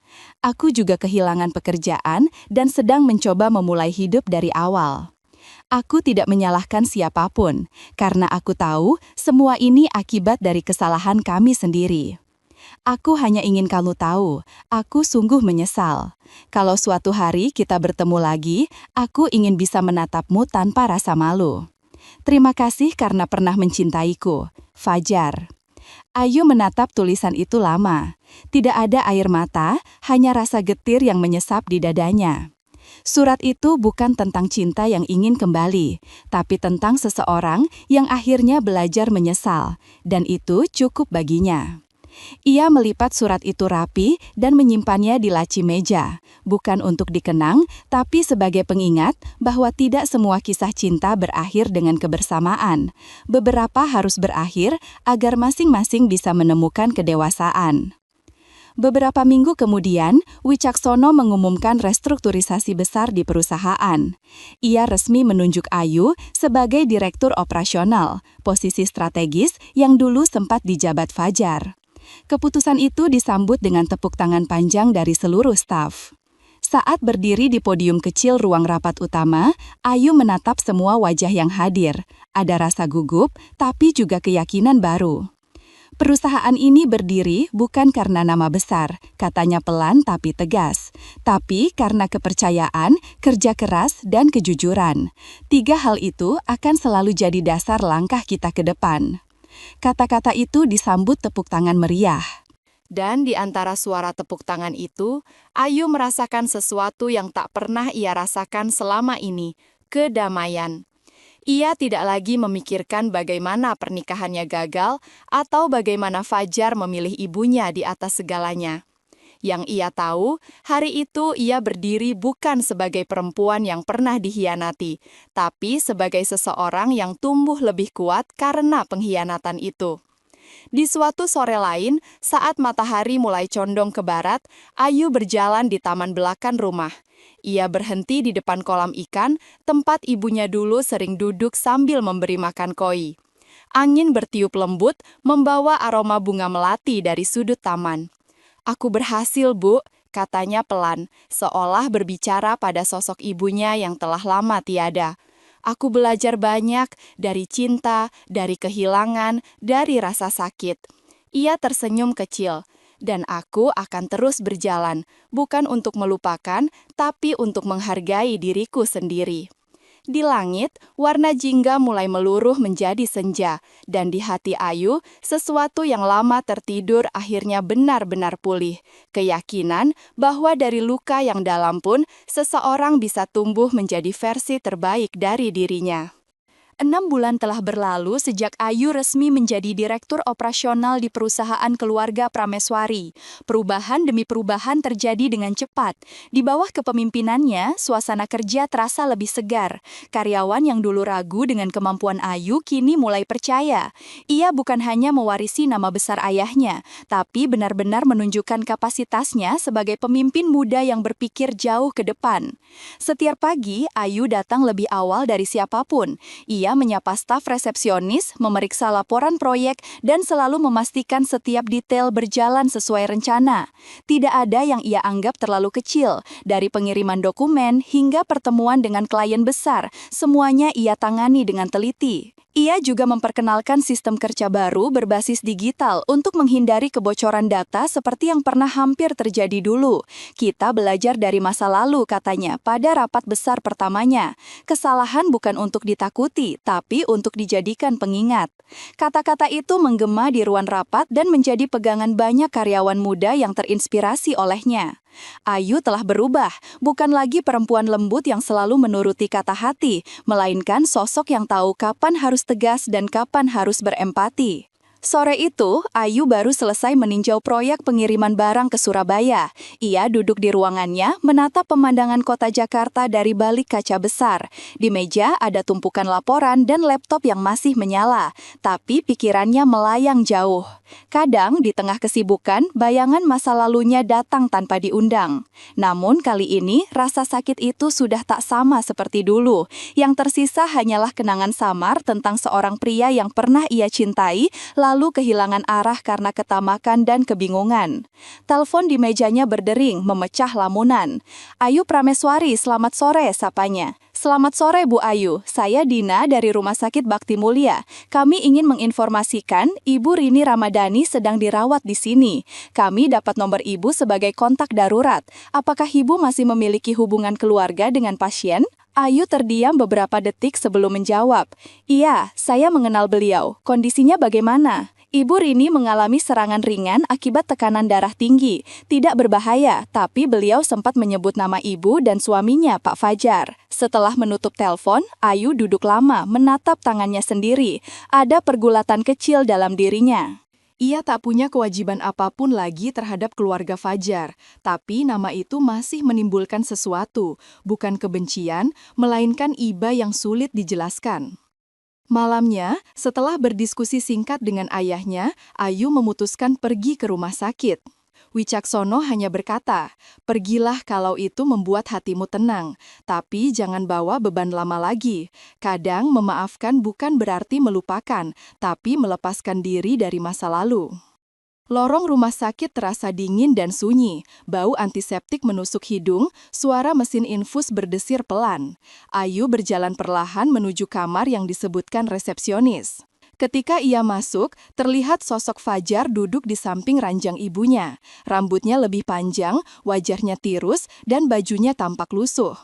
Aku juga kehilangan pekerjaan dan sedang mencoba memulai hidup dari awal. Aku tidak menyalahkan siapapun, karena aku tahu semua ini akibat dari kesalahan kami sendiri. Aku hanya ingin kamu tahu, aku sungguh menyesal. Kalau suatu hari kita bertemu lagi, aku ingin bisa menatapmu tanpa rasa malu. Terima kasih karena pernah mencintaiku, Fajar. Ayu menatap tulisan itu lama. Tidak ada air mata, hanya rasa getir yang menyesap di dadanya. Surat itu bukan tentang cinta yang ingin kembali, tapi tentang seseorang yang akhirnya belajar menyesal, dan itu cukup baginya. Ia melipat surat itu rapi dan menyimpannya di laci meja, bukan untuk dikenang, tapi sebagai pengingat bahwa tidak semua kisah cinta berakhir dengan kebersamaan. Beberapa harus berakhir agar masing-masing bisa menemukan kedewasaan. Beberapa minggu kemudian, Wicaksono mengumumkan restrukturisasi besar di perusahaan. Ia resmi menunjuk Ayu sebagai direktur operasional, posisi strategis yang dulu sempat dijabat Fajar. Keputusan itu disambut dengan tepuk tangan panjang dari seluruh staf. Saat berdiri di podium kecil ruang rapat utama, Ayu menatap semua wajah yang hadir. Ada rasa gugup, tapi juga keyakinan baru. Perusahaan ini berdiri bukan karena nama besar, katanya pelan tapi tegas, tapi karena kepercayaan, kerja keras, dan kejujuran. 3 hal itu akan selalu jadi dasar langkah kita ke depan. Kata-kata itu disambut tepuk tangan meriah. Dan di antara suara tepuk tangan itu, Ayu merasakan sesuatu yang tak pernah ia rasakan selama ini, kedamaian. Ia tidak lagi memikirkan bagaimana pernikahannya gagal atau bagaimana Fajar memilih ibunya di atas segalanya. Yang ia tahu, hari itu ia berdiri bukan sebagai perempuan yang pernah dikhianati, tapi sebagai seseorang yang tumbuh lebih kuat karena pengkhianatan itu. Di suatu sore lain, saat matahari mulai condong ke barat, Ayu berjalan di taman belakang rumah. Ia berhenti di depan kolam ikan, tempat ibunya dulu sering duduk sambil memberi makan koi. Angin bertiup lembut, membawa aroma bunga melati dari sudut taman. "Aku berhasil, Bu," katanya pelan, seolah berbicara pada sosok ibunya yang telah lama tiada. "Aku belajar banyak dari cinta, dari kehilangan, dari rasa sakit." Ia tersenyum kecil. "Dan aku akan terus berjalan, bukan untuk melupakan, tapi untuk menghargai diriku sendiri." Di langit, warna jingga mulai meluruh menjadi senja, dan di hati Ayu, sesuatu yang lama tertidur akhirnya benar-benar pulih. Keyakinan bahwa dari luka yang dalam pun, seseorang bisa tumbuh menjadi versi terbaik dari dirinya. 6 bulan telah berlalu sejak Ayu resmi menjadi direktur operasional di perusahaan keluarga Prameswari. Perubahan demi perubahan terjadi dengan cepat. Di bawah kepemimpinannya, suasana kerja terasa lebih segar. Karyawan yang dulu ragu dengan kemampuan Ayu kini mulai percaya. Ia bukan hanya mewarisi nama besar ayahnya, tapi benar-benar menunjukkan kapasitasnya sebagai pemimpin muda yang berpikir jauh ke depan. Setiap pagi, Ayu datang lebih awal dari siapapun. Ia menyapa staf resepsionis, memeriksa laporan proyek, dan selalu memastikan setiap detail berjalan sesuai rencana. Tidak ada yang ia anggap terlalu kecil, dari pengiriman dokumen hingga pertemuan dengan klien besar, semuanya ia tangani dengan teliti. Ia juga memperkenalkan sistem kerja baru berbasis digital untuk menghindari kebocoran data seperti yang pernah hampir terjadi dulu. "Kita belajar dari masa lalu," katanya pada rapat besar pertamanya. "Kesalahan bukan untuk ditakuti, tapi untuk dijadikan pengingat." Kata-kata itu menggema di ruang rapat dan menjadi pegangan banyak karyawan muda yang terinspirasi olehnya. Ayu telah berubah, bukan lagi perempuan lembut yang selalu menuruti kata hati, melainkan sosok yang tahu kapan harus tegas dan kapan harus berempati. Sore itu, Ayu baru selesai meninjau proyek pengiriman barang ke Surabaya. Ia duduk di ruangannya, menatap pemandangan kota Jakarta dari balik kaca besar. Di meja ada tumpukan laporan dan laptop yang masih menyala, tapi pikirannya melayang jauh. Kadang, di tengah kesibukan, bayangan masa lalunya datang tanpa diundang. Namun kali ini, rasa sakit itu sudah tak sama seperti dulu. Yang tersisa hanyalah kenangan samar tentang seorang pria yang pernah ia cintai, lalu kehilangan arah karena ketamakan dan kebingungan. Telepon di mejanya berdering, memecah lamunan. "Ayu Prameswari, selamat sore," sapanya. "Selamat sore, Bu Ayu. Saya Dina dari Rumah Sakit Bakti Mulia. Kami ingin menginformasikan Ibu Rini Ramadhani sedang dirawat di sini. Kami dapat nomor Ibu sebagai kontak darurat. Apakah Ibu masih memiliki hubungan keluarga dengan pasien?" Ayu terdiam beberapa detik sebelum menjawab. "Iya, saya mengenal beliau. Kondisinya bagaimana?" "Ibu Rini mengalami serangan ringan akibat tekanan darah tinggi. Tidak berbahaya, tapi beliau sempat menyebut nama ibu dan suaminya, Pak Fajar." Setelah menutup telepon, Ayu duduk lama menatap tangannya sendiri. Ada pergulatan kecil dalam dirinya. Ia tak punya kewajiban apapun lagi terhadap keluarga Fajar, tapi nama itu masih menimbulkan sesuatu, bukan kebencian, melainkan iba yang sulit dijelaskan. Malamnya, setelah berdiskusi singkat dengan ayahnya, Ayu memutuskan pergi ke rumah sakit. Wicaksono hanya berkata, "Pergilah kalau itu membuat hatimu tenang, tapi jangan bawa beban lama lagi. Kadang memaafkan bukan berarti melupakan, tapi melepaskan diri dari masa lalu." Lorong rumah sakit terasa dingin dan sunyi, bau antiseptik menusuk hidung, suara mesin infus berdesir pelan. Ayu berjalan perlahan menuju kamar yang disebutkan resepsionis. Ketika ia masuk, terlihat sosok Fajar duduk di samping ranjang ibunya. Rambutnya lebih panjang, wajahnya tirus, dan bajunya tampak lusuh.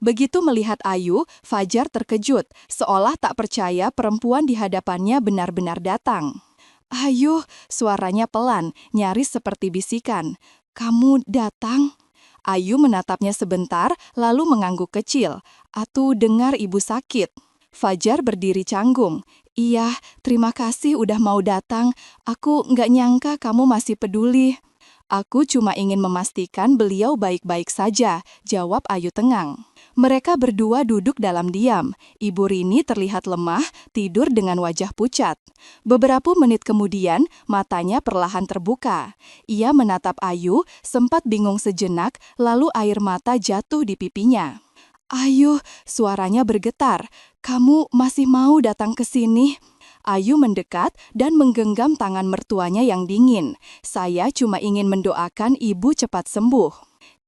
Begitu melihat Ayu, Fajar terkejut, seolah tak percaya perempuan di hadapannya benar-benar datang. "Ayu," suaranya pelan, nyaris seperti bisikan. "Kamu datang?" Ayu menatapnya sebentar, lalu mengangguk kecil. "Atu dengar ibu sakit." Fajar berdiri canggung. "Iya, terima kasih udah mau datang. Aku nggak nyangka kamu masih peduli." "Aku cuma ingin memastikan beliau baik-baik saja," jawab Ayu tengang. Mereka berdua duduk dalam diam. Ibu Rini terlihat lemah, tidur dengan wajah pucat. Beberapa menit kemudian, matanya perlahan terbuka. Ia menatap Ayu, sempat bingung sejenak, lalu air mata jatuh di pipinya. "Ayu," suaranya bergetar, "kamu masih mau datang ke sini?" Ayu mendekat dan menggenggam tangan mertuanya yang dingin. "Saya cuma ingin mendoakan ibu cepat sembuh."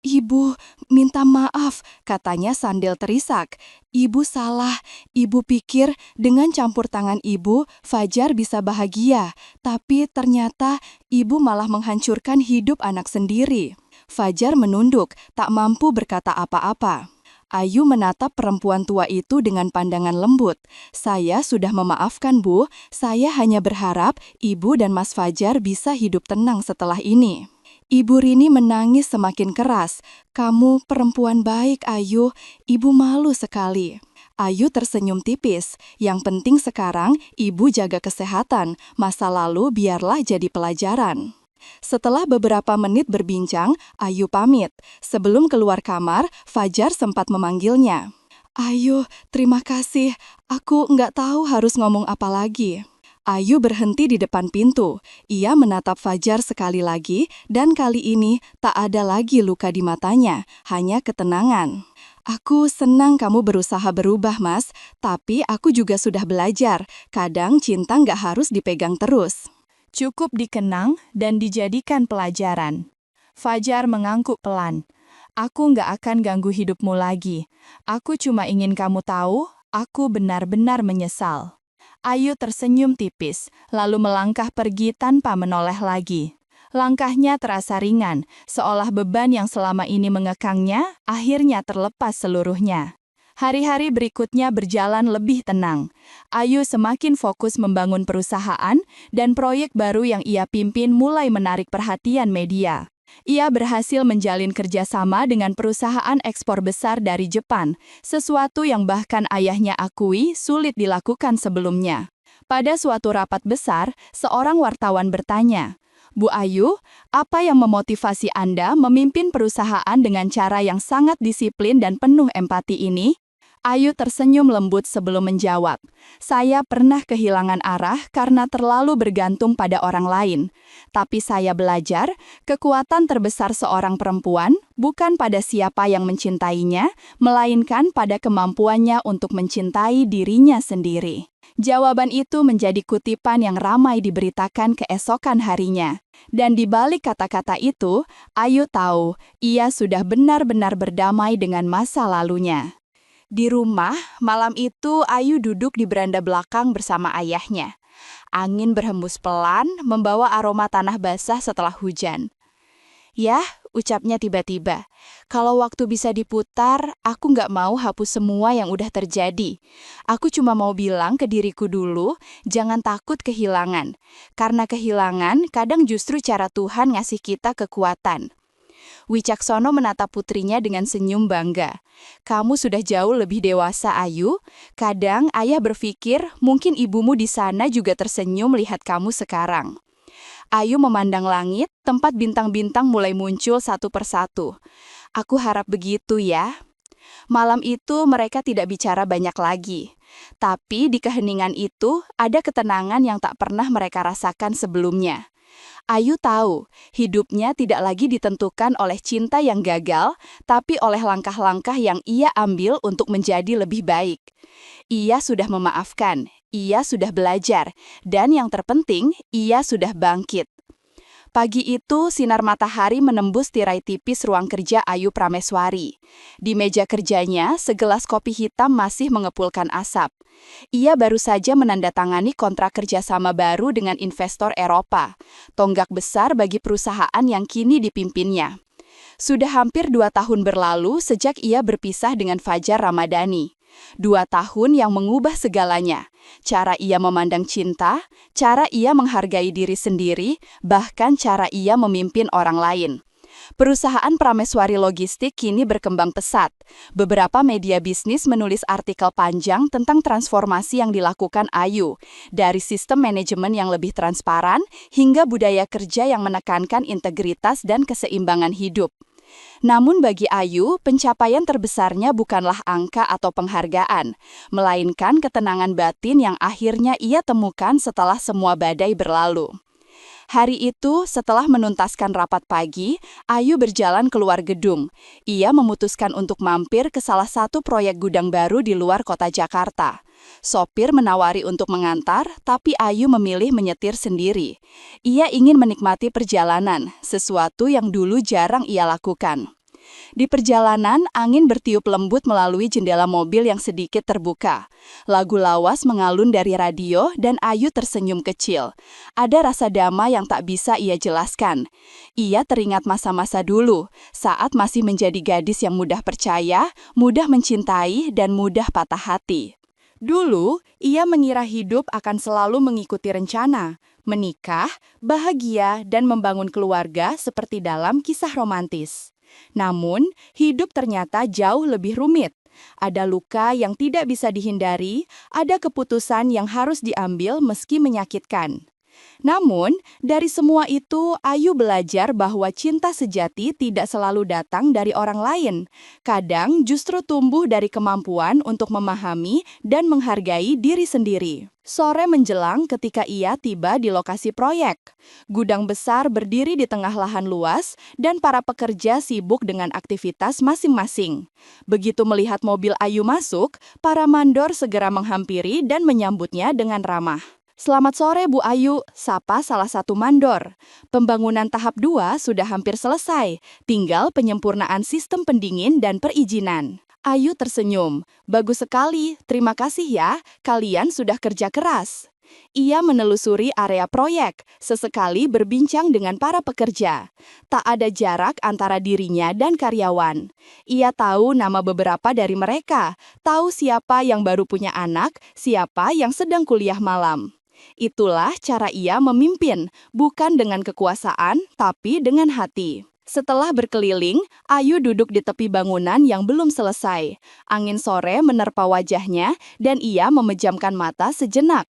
"Ibu, minta maaf," katanya sambil terisak. "Ibu salah. Ibu pikir dengan campur tangan ibu, Fajar bisa bahagia. Tapi ternyata ibu malah menghancurkan hidup anak sendiri." Fajar menunduk, tak mampu berkata apa-apa. Ayu menatap perempuan tua itu dengan pandangan lembut. "Saya sudah memaafkan, Bu. Saya hanya berharap Ibu dan Mas Fajar bisa hidup tenang setelah ini." Ibu Rini menangis semakin keras. "Kamu perempuan baik, Ayu. Ibu malu sekali." Ayu tersenyum tipis. "Yang penting sekarang ibu jaga kesehatan. Masa lalu biarlah jadi pelajaran." Setelah beberapa menit berbincang, Ayu pamit. Sebelum keluar kamar, Fajar sempat memanggilnya. "Ayu, terima kasih. Aku nggak tahu harus ngomong apa lagi." Ayu berhenti di depan pintu. Ia menatap Fajar sekali lagi, dan kali ini tak ada lagi luka di matanya, hanya ketenangan. "Aku senang kamu berusaha berubah, Mas. Tapi aku juga sudah belajar. Kadang cinta nggak harus dipegang terus. Cukup dikenang dan dijadikan pelajaran." Fajar mengangguk pelan. "Aku nggak akan ganggu hidupmu lagi. Aku cuma ingin kamu tahu, aku benar-benar menyesal." Ayu tersenyum tipis, lalu melangkah pergi tanpa menoleh lagi. Langkahnya terasa ringan, seolah beban yang selama ini mengekangnya akhirnya terlepas seluruhnya. Hari-hari berikutnya berjalan lebih tenang. Ayu semakin fokus membangun perusahaan, dan proyek baru yang ia pimpin mulai menarik perhatian media. Ia berhasil menjalin kerjasama dengan perusahaan ekspor besar dari Jepang, sesuatu yang bahkan ayahnya akui sulit dilakukan sebelumnya. Pada suatu rapat besar, seorang wartawan bertanya, "Bu Ayu, apa yang memotivasi Anda memimpin perusahaan dengan cara yang sangat disiplin dan penuh empati ini?" Ayu tersenyum lembut sebelum menjawab, "Saya pernah kehilangan arah karena terlalu bergantung pada orang lain. Tapi saya belajar, kekuatan terbesar seorang perempuan bukan pada siapa yang mencintainya, melainkan pada kemampuannya untuk mencintai dirinya sendiri." Jawaban itu menjadi kutipan yang ramai diberitakan keesokan harinya. Dan di balik kata-kata itu, Ayu tahu ia sudah benar-benar berdamai dengan masa lalunya. Di rumah, malam itu Ayu duduk di beranda belakang bersama ayahnya. Angin berhembus pelan, membawa aroma tanah basah setelah hujan. "Yah," ucapnya tiba-tiba, "kalau waktu bisa diputar, aku nggak mau hapus semua yang udah terjadi. Aku cuma mau bilang ke diriku dulu, jangan takut kehilangan. Karena kehilangan kadang justru cara Tuhan ngasih kita kekuatan." Wicaksono menatap putrinya dengan senyum bangga. "Kamu sudah jauh lebih dewasa, Ayu. Kadang ayah berpikir mungkin ibumu di sana juga tersenyum melihat kamu sekarang." Ayu memandang langit, tempat bintang-bintang mulai muncul satu persatu. "Aku harap begitu ya." Malam itu mereka tidak bicara banyak lagi. Tapi di keheningan itu ada ketenangan yang tak pernah mereka rasakan sebelumnya. Ayu tahu, hidupnya tidak lagi ditentukan oleh cinta yang gagal, tapi oleh langkah-langkah yang ia ambil untuk menjadi lebih baik. Ia sudah memaafkan, ia sudah belajar, dan yang terpenting, ia sudah bangkit. Pagi itu, sinar matahari menembus tirai tipis ruang kerja Ayu Prameswari. Di meja kerjanya, segelas kopi hitam masih mengepulkan asap. Ia baru saja menandatangani kontrak kerjasama baru dengan investor Eropa, tonggak besar bagi perusahaan yang kini dipimpinnya. Sudah hampir 2 tahun berlalu sejak ia berpisah dengan Fajar Ramadhani. 2 tahun yang mengubah segalanya. Cara ia memandang cinta, cara ia menghargai diri sendiri, bahkan cara ia memimpin orang lain. Perusahaan Prameswari Logistik kini berkembang pesat. Beberapa media bisnis menulis artikel panjang tentang transformasi yang dilakukan Ayu, dari sistem manajemen yang lebih transparan hingga budaya kerja yang menekankan integritas dan keseimbangan hidup. Namun bagi Ayu, pencapaian terbesarnya bukanlah angka atau penghargaan, melainkan ketenangan batin yang akhirnya ia temukan setelah semua badai berlalu. Hari itu, setelah menuntaskan rapat pagi, Ayu berjalan keluar gedung. Ia memutuskan untuk mampir ke salah satu proyek gudang baru di luar kota Jakarta. Sopir menawari untuk mengantar, tapi Ayu memilih menyetir sendiri. Ia ingin menikmati perjalanan, sesuatu yang dulu jarang ia lakukan. Di perjalanan, angin bertiup lembut melalui jendela mobil yang sedikit terbuka. Lagu lawas mengalun dari radio dan Ayu tersenyum kecil. Ada rasa damai yang tak bisa ia jelaskan. Ia teringat masa-masa dulu, saat masih menjadi gadis yang mudah percaya, mudah mencintai, dan mudah patah hati. Dulu, ia mengira hidup akan selalu mengikuti rencana, menikah, bahagia, dan membangun keluarga seperti dalam kisah romantis. Namun, hidup ternyata jauh lebih rumit. Ada luka yang tidak bisa dihindari, ada keputusan yang harus diambil meski menyakitkan. Namun, dari semua itu, Ayu belajar bahwa cinta sejati tidak selalu datang dari orang lain. Kadang justru tumbuh dari kemampuan untuk memahami dan menghargai diri sendiri. Sore menjelang ketika ia tiba di lokasi proyek. Gudang besar berdiri di tengah lahan luas dan para pekerja sibuk dengan aktivitas masing-masing. Begitu melihat mobil Ayu masuk, para mandor segera menghampiri dan menyambutnya dengan ramah. "Selamat sore, Bu Ayu," sapa salah satu mandor. "Pembangunan tahap 2 sudah hampir selesai, tinggal penyempurnaan sistem pendingin dan perizinan." Ayu tersenyum. "Bagus sekali, terima kasih ya, kalian sudah kerja keras." Ia menelusuri area proyek, sesekali berbincang dengan para pekerja. Tak ada jarak antara dirinya dan karyawan. Ia tahu nama beberapa dari mereka, tahu siapa yang baru punya anak, siapa yang sedang kuliah malam. Itulah cara ia memimpin, bukan dengan kekuasaan, tapi dengan hati. Setelah berkeliling, Ayu duduk di tepi bangunan yang belum selesai. Angin sore menerpa wajahnya, dan ia memejamkan mata sejenak.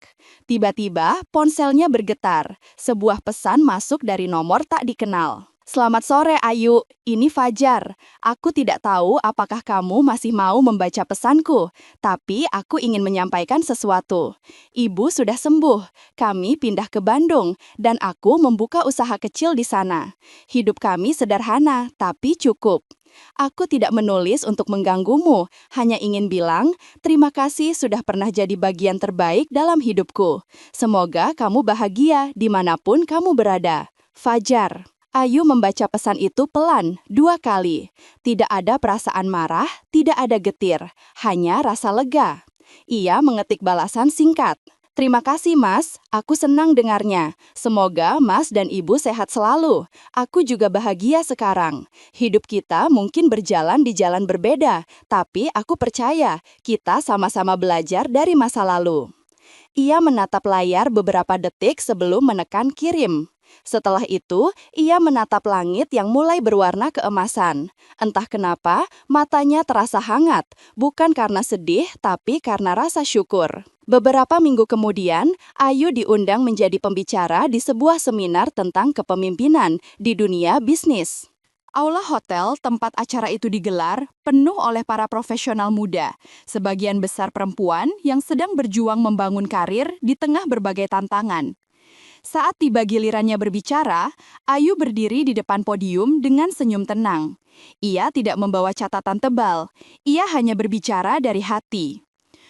Tiba-tiba, ponselnya bergetar. Sebuah pesan masuk dari nomor tak dikenal. "Selamat sore, Ayu. Ini Fajar. Aku tidak tahu apakah kamu masih mau membaca pesanku, tapi aku ingin menyampaikan sesuatu. Ibu sudah sembuh. Kami pindah ke Bandung, dan aku membuka usaha kecil di sana. Hidup kami sederhana, tapi cukup. Aku tidak menulis untuk mengganggumu, hanya ingin bilang, terima kasih sudah pernah jadi bagian terbaik dalam hidupku. Semoga kamu bahagia dimanapun kamu berada. Fajar." Ayu membaca pesan itu pelan, 2 kali. Tidak ada perasaan marah, tidak ada getir, hanya rasa lega. Ia mengetik balasan singkat. "Terima kasih, Mas. Aku senang dengarnya. Semoga Mas dan Ibu sehat selalu. Aku juga bahagia sekarang. Hidup kita mungkin berjalan di jalan berbeda, tapi aku percaya kita sama-sama belajar dari masa lalu." Ia menatap layar beberapa detik sebelum menekan kirim. Setelah itu, ia menatap langit yang mulai berwarna keemasan. Entah kenapa, matanya terasa hangat, bukan karena sedih, tapi karena rasa syukur. Beberapa minggu kemudian, Ayu diundang menjadi pembicara di sebuah seminar tentang kepemimpinan di dunia bisnis. Aula hotel tempat acara itu digelar penuh oleh para profesional muda, sebagian besar perempuan yang sedang berjuang membangun karir di tengah berbagai tantangan. Saat tiba gilirannya berbicara, Ayu berdiri di depan podium dengan senyum tenang. Ia tidak membawa catatan tebal, ia hanya berbicara dari hati.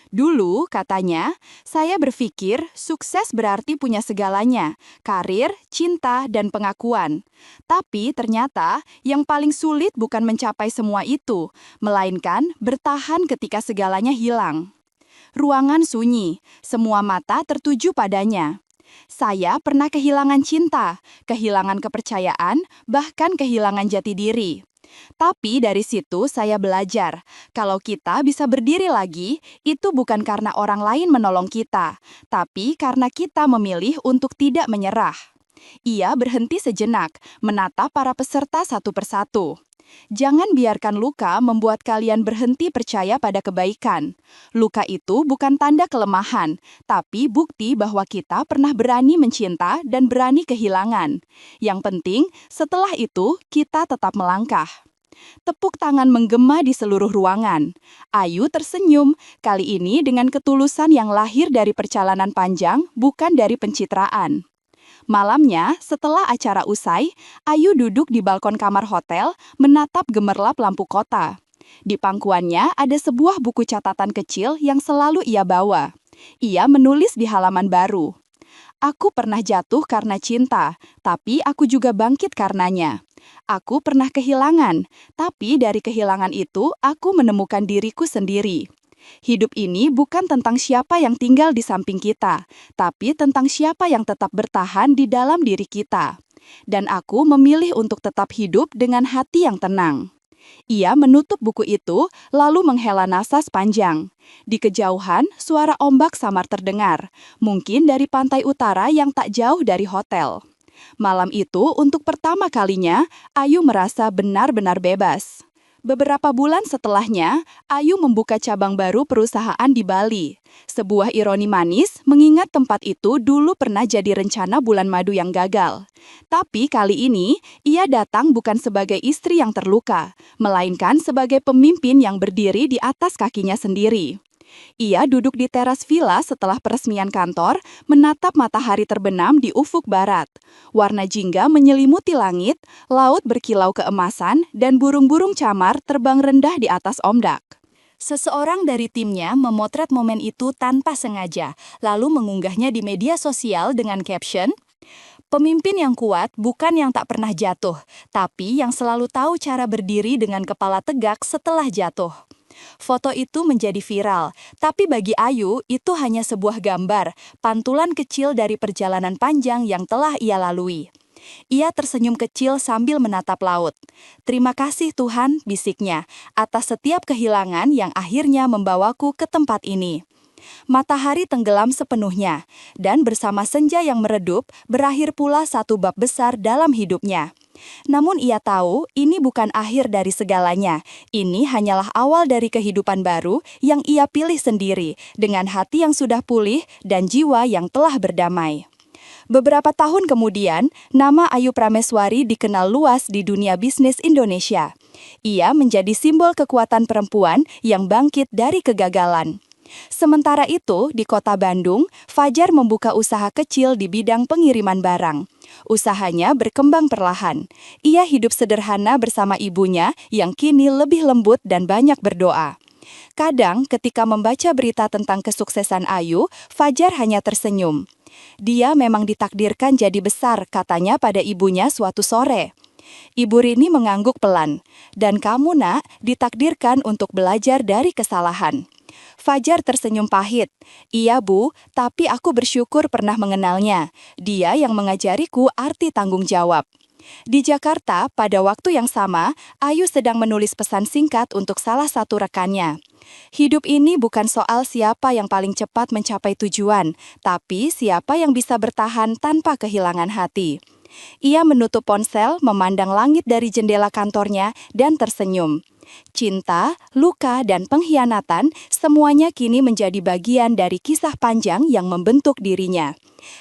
Dulu, katanya, saya berpikir sukses berarti punya segalanya, karir, cinta, dan pengakuan. Tapi ternyata yang paling sulit bukan mencapai semua itu, melainkan bertahan ketika segalanya hilang. Ruangan sunyi, semua mata tertuju padanya. Saya pernah kehilangan cinta, kehilangan kepercayaan, bahkan kehilangan jati diri. Tapi dari situ saya belajar, kalau kita bisa berdiri lagi, itu bukan karena orang lain menolong kita, tapi karena kita memilih untuk tidak menyerah. Ia berhenti sejenak, menatap para peserta satu persatu. Jangan biarkan luka membuat kalian berhenti percaya pada kebaikan. Luka itu bukan tanda kelemahan, tapi bukti bahwa kita pernah berani mencinta dan berani kehilangan. Yang penting, setelah itu kita tetap melangkah. Tepuk tangan menggema di seluruh ruangan. Ayu tersenyum, kali ini dengan ketulusan yang lahir dari perjalanan panjang, bukan dari pencitraan. Malamnya, setelah acara usai, Ayu duduk di balkon kamar hotel, menatap gemerlap lampu kota. Di pangkuannya ada sebuah buku catatan kecil yang selalu ia bawa. Ia menulis di halaman baru. Aku pernah jatuh karena cinta, tapi aku juga bangkit karenanya. Aku pernah kehilangan, tapi dari kehilangan itu aku menemukan diriku sendiri. Hidup ini bukan tentang siapa yang tinggal di samping kita, tapi tentang siapa yang tetap bertahan di dalam diri kita. Dan aku memilih untuk tetap hidup dengan hati yang tenang. Ia menutup buku itu, lalu menghela nafas panjang. Di kejauhan, suara ombak samar terdengar, mungkin dari pantai utara yang tak jauh dari hotel. Malam itu, untuk pertama kalinya, Ayu merasa benar-benar bebas. Beberapa bulan setelahnya, Ayu membuka cabang baru perusahaan di Bali. Sebuah ironi manis mengingat tempat itu dulu pernah jadi rencana bulan madu yang gagal. Tapi kali ini, ia datang bukan sebagai istri yang terluka, melainkan sebagai pemimpin yang berdiri di atas kakinya sendiri. Ia duduk di teras villa setelah peresmian kantor, menatap matahari terbenam di ufuk barat. Warna jingga menyelimuti langit, laut berkilau keemasan, dan burung-burung camar terbang rendah di atas ombak. Seseorang dari timnya memotret momen itu tanpa sengaja, lalu mengunggahnya di media sosial dengan caption, "Pemimpin yang kuat bukan yang tak pernah jatuh, tapi yang selalu tahu cara berdiri dengan kepala tegak setelah jatuh." Foto itu menjadi viral, tapi bagi Ayu itu hanya sebuah gambar, pantulan kecil dari perjalanan panjang yang telah ia lalui. Ia tersenyum kecil sambil menatap laut. "Terima kasih Tuhan," bisiknya, "atas setiap kehilangan yang akhirnya membawaku ke tempat ini." Matahari tenggelam sepenuhnya, dan bersama senja yang meredup, berakhir pula satu bab besar dalam hidupnya. Namun ia tahu ini bukan akhir dari segalanya. Ini hanyalah awal dari kehidupan baru yang ia pilih sendiri, dengan hati yang sudah pulih dan jiwa yang telah berdamai. Beberapa tahun kemudian, nama Ayu Prameswari dikenal luas di dunia bisnis Indonesia. Ia menjadi simbol kekuatan perempuan yang bangkit dari kegagalan. Sementara itu, di kota Bandung, Fajar membuka usaha kecil di bidang pengiriman barang. Usahanya berkembang perlahan. Ia hidup sederhana bersama ibunya yang kini lebih lembut dan banyak berdoa. Kadang ketika membaca berita tentang kesuksesan Ayu, Fajar hanya tersenyum. Dia memang ditakdirkan jadi besar, katanya pada ibunya suatu sore. Ibu Rini mengangguk pelan. "Dan kamu, Nak, ditakdirkan untuk belajar dari kesalahan." Fajar tersenyum pahit. "Iya, Bu, tapi aku bersyukur pernah mengenalnya. Dia yang mengajariku arti tanggung jawab." Di Jakarta, pada waktu yang sama, Ayu sedang menulis pesan singkat untuk salah satu rekannya. Hidup ini bukan soal siapa yang paling cepat mencapai tujuan, tapi siapa yang bisa bertahan tanpa kehilangan hati. Ia menutup ponsel, memandang langit dari jendela kantornya, dan tersenyum. Cinta, luka, dan pengkhianatan semuanya kini menjadi bagian dari kisah panjang yang membentuk dirinya.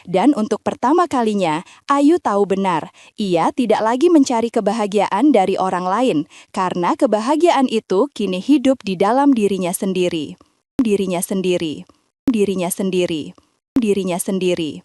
Dan untuk pertama kalinya, Ayu tahu benar, ia tidak lagi mencari kebahagiaan dari orang lain, karena kebahagiaan itu kini hidup di dalam dirinya sendiri. Dirinya sendiri. Dirinya sendiri. Dirinya sendiri.